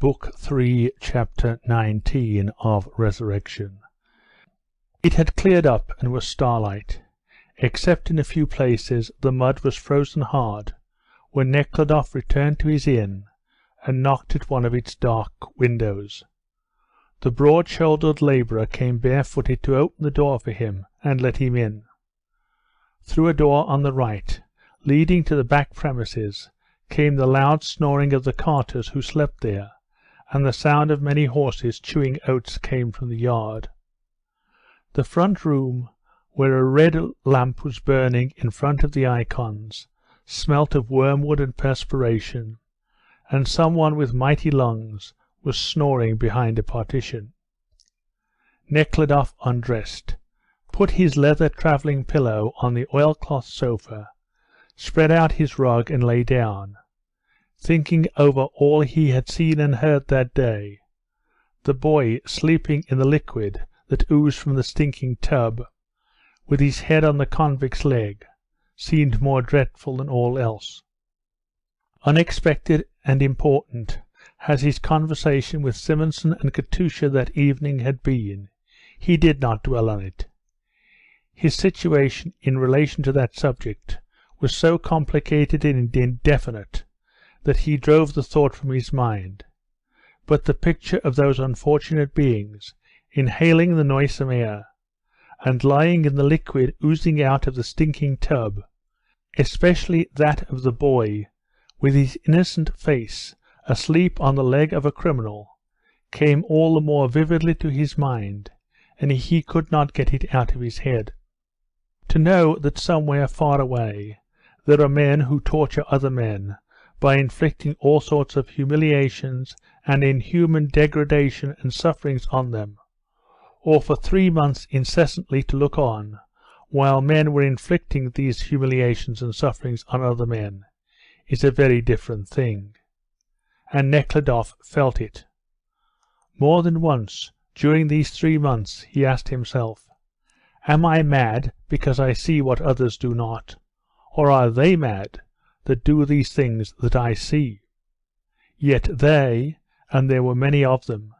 Book 3, Chapter 19 of Resurrection. It had cleared up and was starlight. Except in a few places the mud was frozen hard when Nekhludoff returned to his inn and knocked at one of its dark windows. The broad-shouldered labourer came barefooted to open the door for him and let him in. Through a door on the right, leading to the back premises, came the loud snoring of the carters who slept there, and the sound of many horses chewing oats came from the yard. The front room, where a red lamp was burning in front of the icons, smelt of wormwood and perspiration, and someone with mighty lungs was snoring behind a partition. Nekhludoff undressed, put his leather travelling pillow on the oilcloth sofa, spread out his rug and lay down, thinking over all he had seen and heard that day. The boy sleeping in the liquid that oozed from the stinking tub, with his head on the convict's leg, seemed more dreadful than all else. Unexpected and important as his conversation with Simonson and Katusha that evening had been, he did not dwell on it. His situation in relation to that subject was so complicated and indefinite that he drove the thought from his mind, but the picture of those unfortunate beings inhaling the noisome air, and lying in the liquid oozing out of the stinking tub, especially that of the boy with his innocent face asleep on the leg of a criminal, came all the more vividly to his mind, and he could not get it out of his head. To know that somewhere far away there are men who torture other men by inflicting all sorts of humiliations and inhuman degradation and sufferings on them, or for 3 months incessantly to look on while men were inflicting these humiliations and sufferings on other men, is a very different thing. And Nekhludoff felt it. More than once during these 3 months he asked himself, "Am I mad because I see what others do not, or are they mad that do these things that I see?" Yet they, and there were many of them,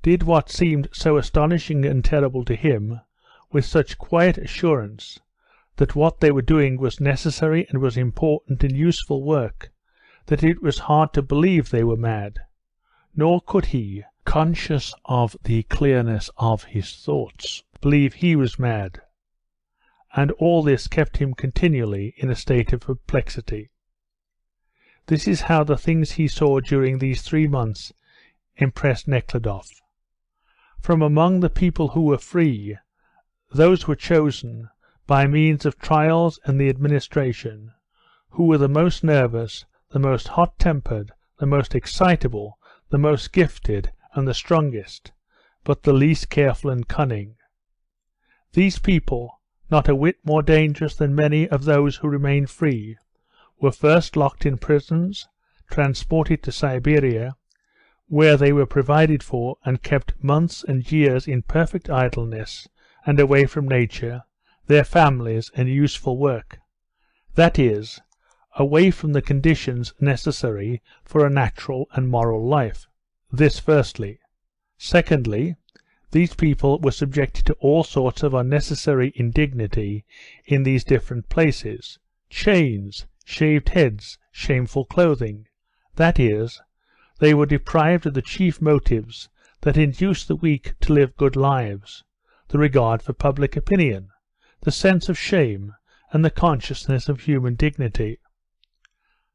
did what seemed so astonishing and terrible to him with such quiet assurance that what they were doing was necessary and was important and useful work, that it was hard to believe they were mad, nor could he, conscious of the clearness of his thoughts, believe he was mad, and all this kept him continually in a state of perplexity. This is how the things he saw during these 3 months impressed Nekhludoff. From among the people who were free, those were chosen, by means of trials and the administration, who were the most nervous, the most hot-tempered, the most excitable, the most gifted, and the strongest, but the least careful and cunning. These people, not a whit more dangerous than many of those who remained free, were first locked in prisons, transported to Siberia, where they were provided for and kept months and years in perfect idleness and away from nature, their families, and useful work, that is, away from the conditions necessary for a natural and moral life. This firstly. Secondly, these people were subjected to all sorts of unnecessary indignity in these different places, chains, shaved heads, shameful clothing, that is, they were deprived of the chief motives that induce the weak to live good lives, the regard for public opinion, the sense of shame, and the consciousness of human dignity.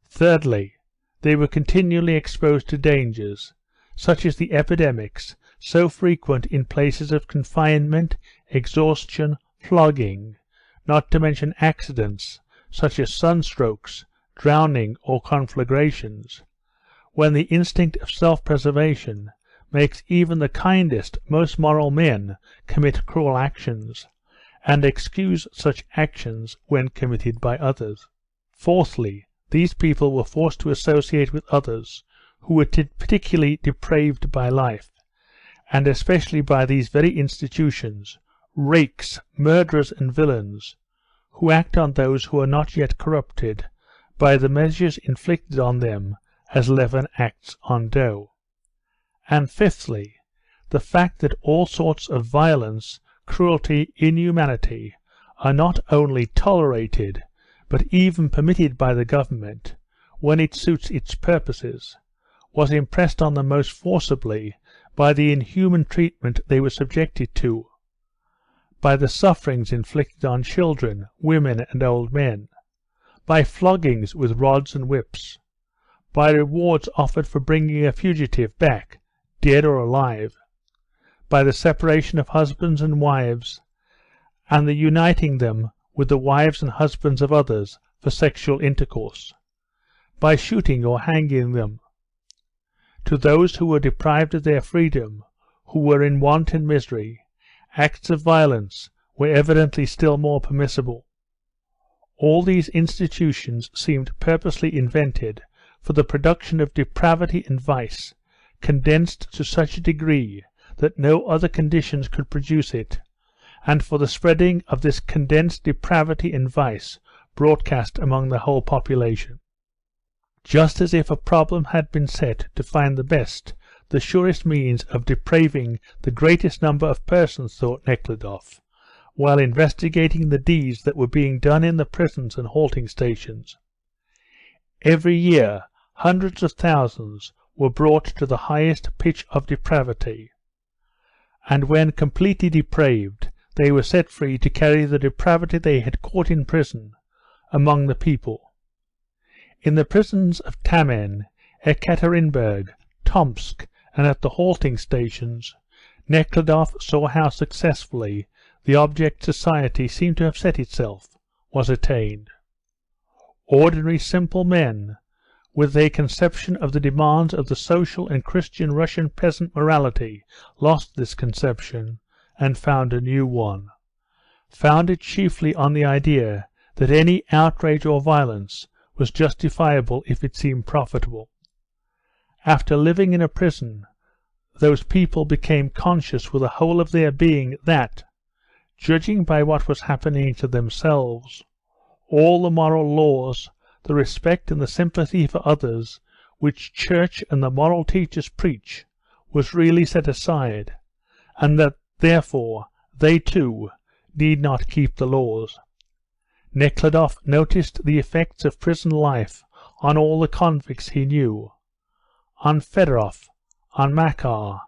Thirdly, they were continually exposed to dangers, such as the epidemics so frequent in places of confinement, exhaustion, flogging, not to mention accidents such as sunstrokes, drowning, or conflagrations, when the instinct of self-preservation makes even the kindest, most moral men commit cruel actions, and excuse such actions when committed by others. Fourthly, these people were forced to associate with others who were particularly depraved by life, and especially by these very institutions, rakes, murderers, and villains, who act on those who are not yet corrupted by the measures inflicted on them as leaven acts on dough. And fifthly, the fact that all sorts of violence, cruelty, inhumanity are not only tolerated, but even permitted by the government, when it suits its purposes, was impressed on them most forcibly by the inhuman treatment they were subjected to, by the sufferings inflicted on children, women, and old men, by floggings with rods and whips, by rewards offered for bringing a fugitive back, dead or alive, by the separation of husbands and wives, and the uniting them with the wives and husbands of others for sexual intercourse, by shooting or hanging them. To those who were deprived of their freedom, who were in want and misery, acts of violence were evidently still more permissible. All these institutions seemed purposely invented for the production of depravity and vice, condensed to such a degree that no other conditions could produce it, and for the spreading of this condensed depravity and vice broadcast among the whole population. Just as if a problem had been set to find the best, the surest means of depraving the greatest number of persons, thought Nekhludoff, while investigating the deeds that were being done in the prisons and halting stations. Every year hundreds of thousands were brought to the highest pitch of depravity, and when completely depraved they were set free to carry the depravity they had caught in prison among the people. In the prisons of Tamen, Ekaterinburg, Tomsk, and at the halting stations, Nekhludoff saw how successfully the object society seemed to have set itself was attained. Ordinary simple men, with their conception of the demands of the social and Christian Russian peasant morality, lost this conception and found a new one, founded chiefly on the idea that any outrage or violence was justifiable if it seemed profitable. After living in a prison, those people became conscious with the whole of their being that, judging by what was happening to themselves, all the moral laws, the respect and the sympathy for others, which Church and the moral teachers preach, was really set aside, and that, therefore, they too need not keep the laws. Nekhludoff noticed the effects of prison life on all the convicts he knew, on Fedorov, on Makar,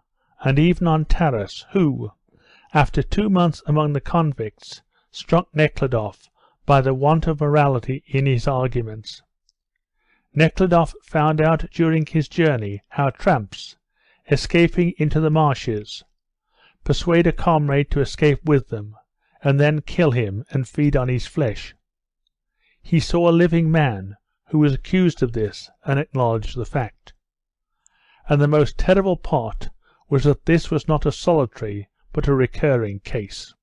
and even on Taras, who, after 2 months among the convicts, struck Nekhludoff by the want of morality in his arguments. Nekhludoff found out during his journey how tramps, escaping into the marshes, persuade a comrade to escape with them, and then kill him and feed on his flesh. He saw a living man who was accused of this and acknowledged the fact. And the most terrible part was that this was not a solitary but a recurring case.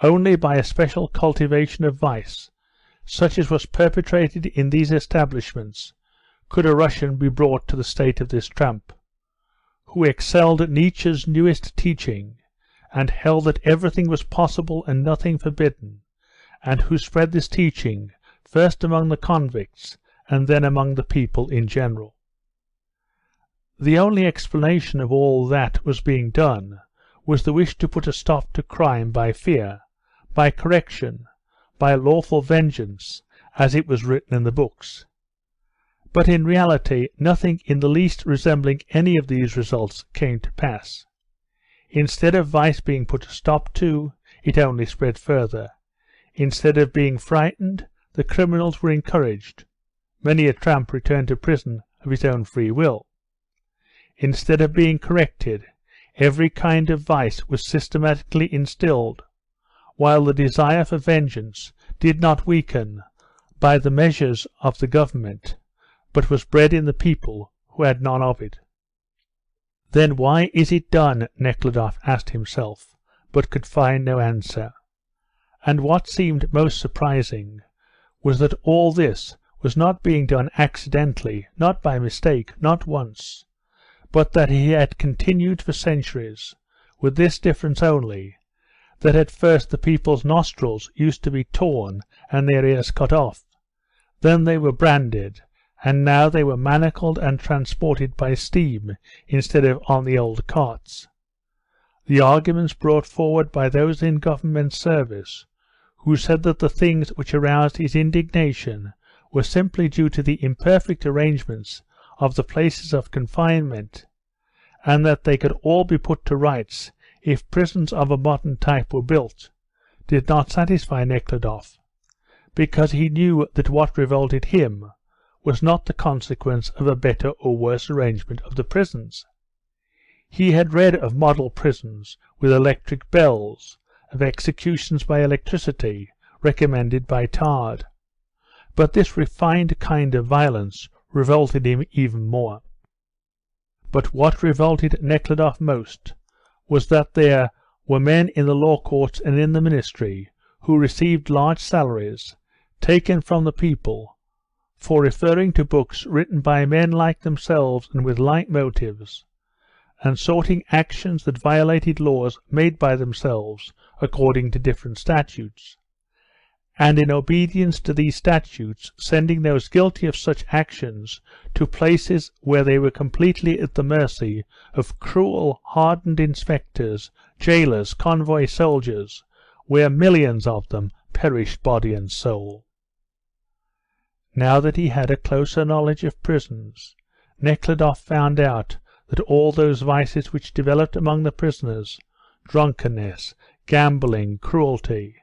Only by a special cultivation of vice, such as was perpetrated in these establishments, could a Russian be brought to the state of this tramp, who excelled Nietzsche's newest teaching, and held that everything was possible and nothing forbidden, and who spread this teaching first among the convicts and then among the people in general. The only explanation of all that was being done was the wish to put a stop to crime by fear, by correction, by lawful vengeance, as it was written in the books. But in reality nothing in the least resembling any of these results came to pass. Instead of vice being put a stop to, it only spread further. Instead of being frightened, the criminals were encouraged. Many a tramp returned to prison of his own free will. Instead of being corrected, every kind of vice was systematically instilled, while the desire for vengeance did not weaken by the measures of the government, but was bred in the people who had none of it. Then why is it done, Nekhludoff asked himself, but could find no answer. And what seemed most surprising was that all this was not being done accidentally, not by mistake, not once, but that he had continued for centuries, with this difference only, that at first the people's nostrils used to be torn and their ears cut off, then they were branded, and now they were manacled and transported by steam instead of on the old carts. The arguments brought forward by those in government service, who said that the things which aroused his indignation were simply due to the imperfect arrangements of the places of confinement, and that they could all be put to rights if prisons of a modern type were built, did not satisfy Nekhludoff, because he knew that what revolted him was not the consequence of a better or worse arrangement of the prisons. He had read of model prisons with electric bells, of executions by electricity recommended by Tard, but this refined kind of violence revolted him even more. But what revolted Nekhludoff most was that there were men in the law courts and in the ministry who received large salaries, taken from the people, for referring to books written by men like themselves and with like motives, and sorting actions that violated laws made by themselves according to different statutes, and in obedience to these statutes sending those guilty of such actions to places where they were completely at the mercy of cruel, hardened inspectors, jailers, convoy soldiers, where millions of them perished body and soul. Now that he had a closer knowledge of prisons, Nekhludoff found out that all those vices which developed among the prisoners, drunkenness, gambling, cruelty,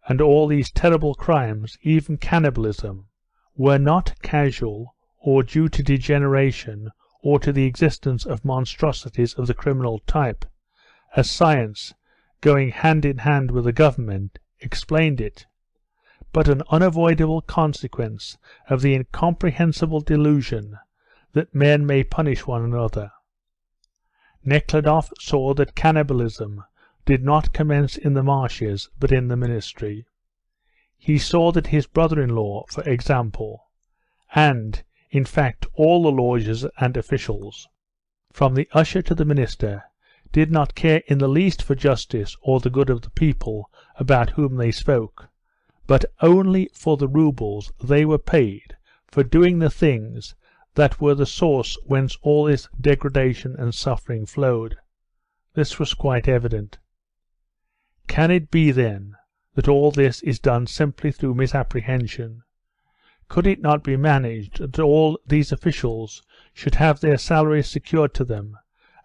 and all these terrible crimes, even cannibalism, were not casual or due to degeneration or to the existence of monstrosities of the criminal type, as science, going hand in hand with the government, explained it, but an unavoidable consequence of the incomprehensible delusion that men may punish one another. Nekhludoff saw that cannibalism did not commence in the marshes but in the ministry. He saw that his brother-in-law, for example, and, in fact, all the lodgers and officials, from the usher to the minister, did not care in the least for justice or the good of the people about whom they spoke, but only for the roubles they were paid for doing the things that were the source whence all this degradation and suffering flowed. This was quite evident. Can it be, then, that all this is done simply through misapprehension? Could it not be managed that all these officials should have their salaries secured to them,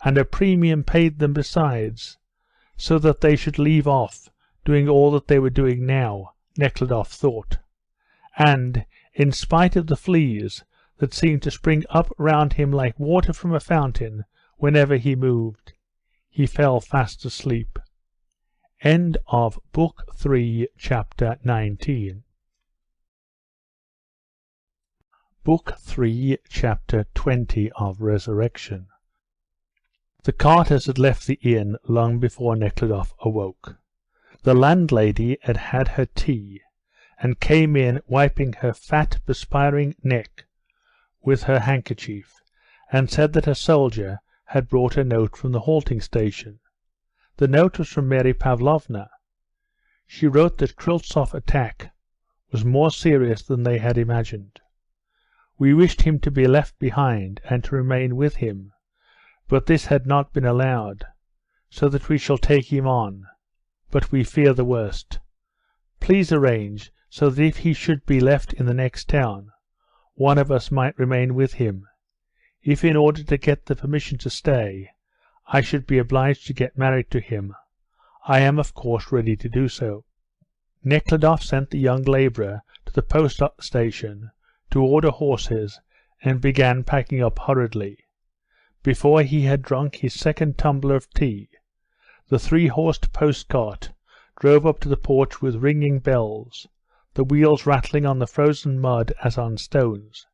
and a premium paid them besides, so that they should leave off doing all that they were doing now, Nekhludoff thought, and, in spite of the fleas that seemed to spring up round him like water from a fountain whenever he moved, he fell fast asleep. End of Book 3, Chapter 19. Book 3, Chapter 20 of Resurrection. The carters had left the inn long before Nekhludoff awoke. The landlady had had her tea, and came in wiping her fat, perspiring neck with her handkerchief, and said that a soldier had brought a note from the halting station. The note was from Mary Pavlovna. She wrote that Kryltsov's attack was more serious than they had imagined. We wished him to be left behind and to remain with him, but this had not been allowed, so that we shall take him on, but we fear the worst. Please arrange so that if he should be left in the next town, one of us might remain with him. If in order to get the permission to stay, I should be obliged to get married to him, I am of course ready to do so. Nekhludoff sent the young labourer to the post station to order horses and began packing up hurriedly. Before he had drunk his second tumbler of tea, the three-horsed post-cart drove up to the porch with ringing bells, the wheels rattling on the frozen mud as on stones.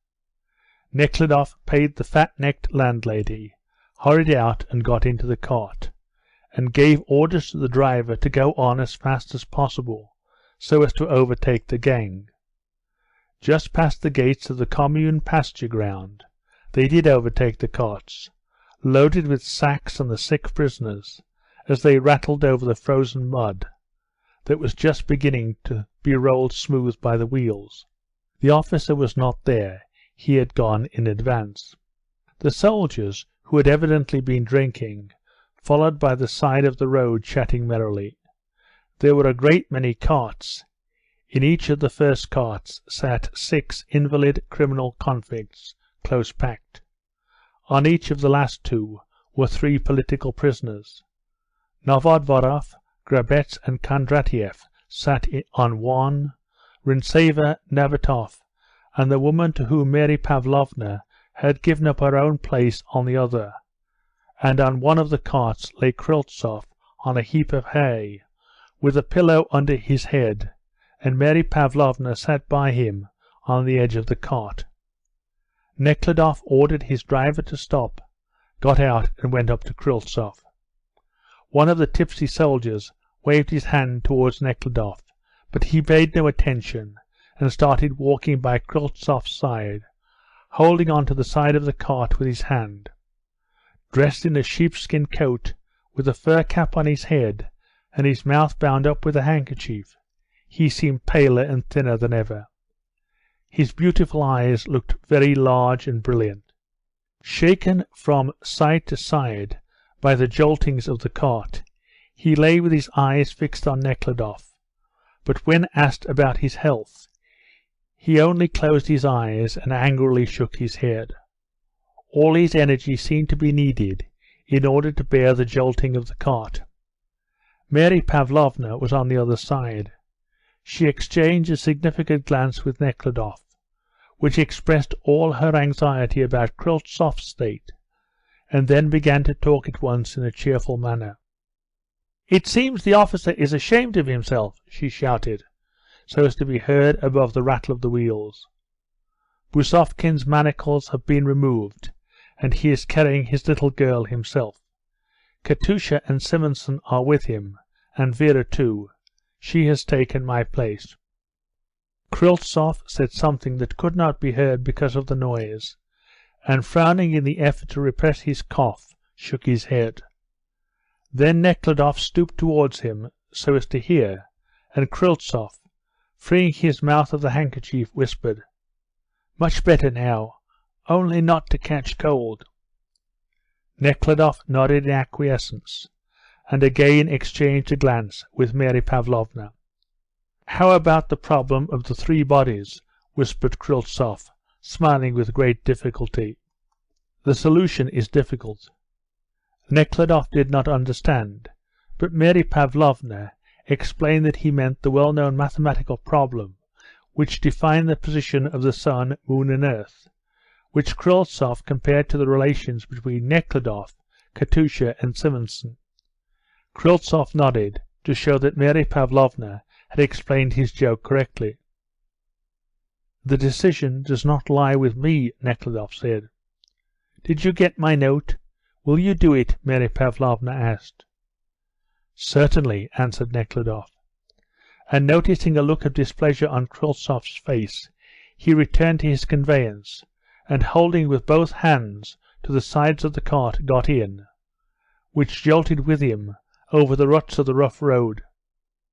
Nekhludoff paid the fat-necked landlady, hurried out and got into the cart, and gave orders to the driver to go on as fast as possible, so as to overtake the gang. Just past the gates of the commune pasture ground, they did overtake the carts, loaded with sacks and the sick prisoners, as they rattled over the frozen mud that was just beginning to be rolled smooth by the wheels. The officer was not there. he had gone in advance. The soldiers, who had evidently been drinking, followed by the side of the road chatting merrily. There were a great many carts. In each of the first carts sat 6 invalid criminal convicts, close packed. On each of the last 2 were 3 political prisoners. Novodvorov, Grabets and Kondratiev sat on one, Rintseva, Nabatoff, and the woman to whom Mary Pavlovna had given up her own place on the other, and on one of the carts lay Kryltsov on a heap of hay, with a pillow under his head, and Mary Pavlovna sat by him on the edge of the cart. Nekhludoff ordered his driver to stop, got out and went up to Kryltsov. One of the tipsy soldiers waved his hand towards Nekhludoff, but he paid no attention and started walking by Kryltsov's side, holding on to the side of the cart with his hand. Dressed in a sheepskin coat, with a fur cap on his head, and his mouth bound up with a handkerchief, he seemed paler and thinner than ever. His beautiful eyes looked very large and brilliant. Shaken from side to side by the joltings of the cart, he lay with his eyes fixed on Nekhludoff, but when asked about his health, he only closed his eyes and angrily shook his head. All his energy seemed to be needed in order to bear the jolting of the cart. Mary Pavlovna was on the other side. She exchanged a significant glance with Nekhludoff, which expressed all her anxiety about Kryltsov's state, and then began to talk at once in a cheerful manner. "It seems the officer is ashamed of himself," she shouted, so as to be heard above the rattle of the wheels. "Busovkin's manacles have been removed, and he is carrying his little girl himself. Katusha and Simonson are with him, and Vera too. She has taken my place." Kryltsov said something that could not be heard because of the noise, and frowning in the effort to repress his cough, shook his head. Then Nekhludoff stooped towards him so as to hear, and Kryltsov, freeing his mouth of the handkerchief, whispered, "Much better now, only not to catch cold." Nekhludoff nodded in acquiescence, and again exchanged a glance with Mary Pavlovna. "How about the problem of the 3 bodies?" whispered Kryltsov, smiling with great difficulty. "The solution is difficult." Nekhludoff did not understand, but Mary Pavlovna explained that he meant the well-known mathematical problem which defined the position of the sun, moon and earth, which Kryltsov compared to the relations between Nekhludoff, Katusha and Simonson. Kryltsov nodded to show that Mary Pavlovna had explained his joke correctly. "The decision does not lie with me," Nekhludoff said. "Did you get my note? Will you do it?" Mary Pavlovna asked. "Certainly," answered Nekhludoff, and noticing a look of displeasure on Kryltsov's face, he returned to his conveyance, and holding with both hands to the sides of the cart, got in, which jolted with him over the ruts of the rough road.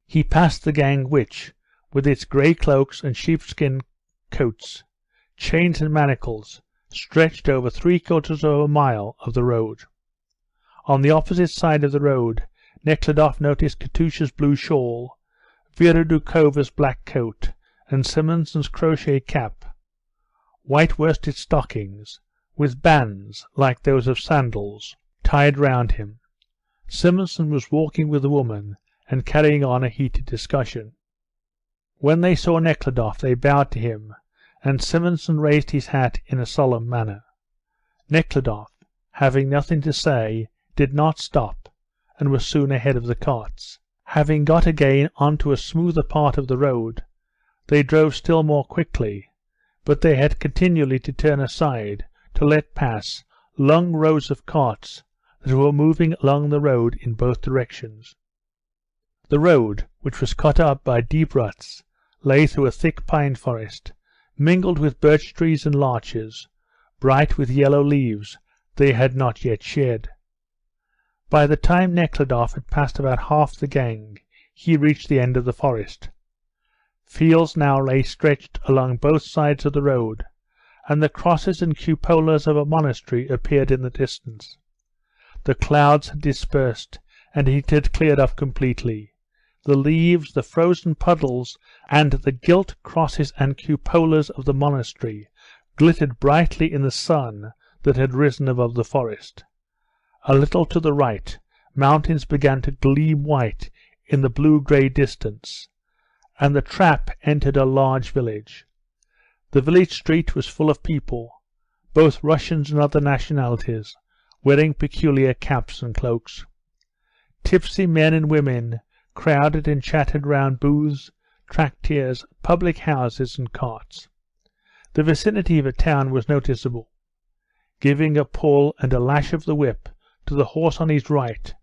He passed the gang which, with its grey cloaks and sheepskin coats, chains and manacles, stretched over 3/4 of a mile of the road. On the opposite side of the road Nekhludoff noticed Katusha's blue shawl, Vera Doukova's black coat, and Simonson's crochet cap, white worsted stockings, with bands, like those of sandals, tied round him. Simonson was walking with a woman and carrying on a heated discussion. When they saw Nekhludoff they bowed to him, and Simonson raised his hat in a solemn manner. Nekhludoff, having nothing to say, did not stop, and was soon ahead of the carts. Having got again on to a smoother part of the road, they drove still more quickly, but they had continually to turn aside to let pass long rows of carts that were moving along the road in both directions. The road, which was cut up by deep ruts, lay through a thick pine forest, mingled with birch trees and larches, bright with yellow leaves they had not yet shed. By the time Nekhludoff had passed about half the gang, he reached the end of the forest. Fields now lay stretched along both sides of the road, and the crosses and cupolas of a monastery appeared in the distance. The clouds had dispersed, and it had cleared up completely. The leaves, the frozen puddles, and the gilt crosses and cupolas of the monastery glittered brightly in the sun that had risen above the forest. A little to the right, mountains began to gleam white in the blue-grey distance, and the trap entered a large village. The village street was full of people, both Russians and other nationalities, wearing peculiar caps and cloaks. Tipsy men and women crowded and chattered round booths, traktirs, public houses, and carts. The vicinity of a town was noticeable. Giving a pull and a lash of the whip to the horse on his right,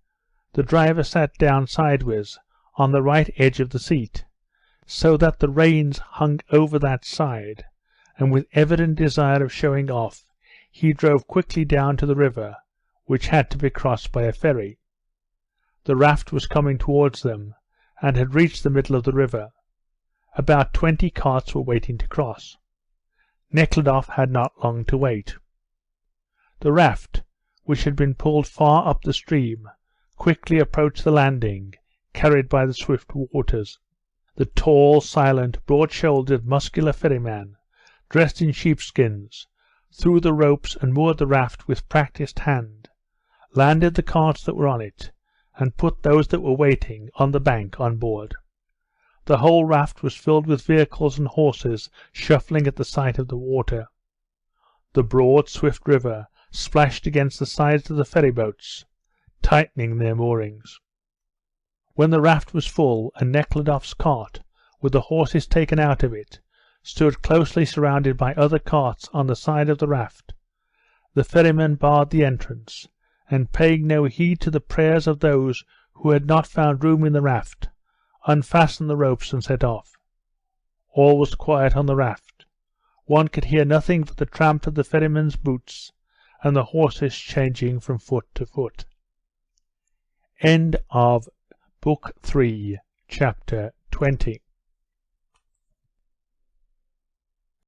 the driver sat down sideways on the right edge of the seat, so that the reins hung over that side, and with evident desire of showing off, he drove quickly down to the river, which had to be crossed by a ferry. The raft was coming towards them, and had reached the middle of the river. About 20 carts were waiting to cross. Nekhludoff had not long to wait. The raft, which had been pulled far up the stream, quickly approached the landing, carried by the swift waters. The tall, silent, broad-shouldered, muscular ferryman, dressed in sheepskins, threw the ropes and moored the raft with practised hand, landed the carts that were on it, and put those that were waiting on the bank on board. The whole raft was filled with vehicles and horses shuffling at the sight of the water. The broad, swift river splashed against the sides of the ferryboats, tightening their moorings. When the raft was full, and Nekhludoff's cart, with the horses taken out of it, stood closely surrounded by other carts on the side of the raft, the ferryman barred the entrance, and paying no heed to the prayers of those who had not found room in the raft, unfastened the ropes and set off. All was quiet on the raft. One could hear nothing but the tramp of the ferryman's boots and the horses changing from foot to foot. End of Book 3, Chapter 20.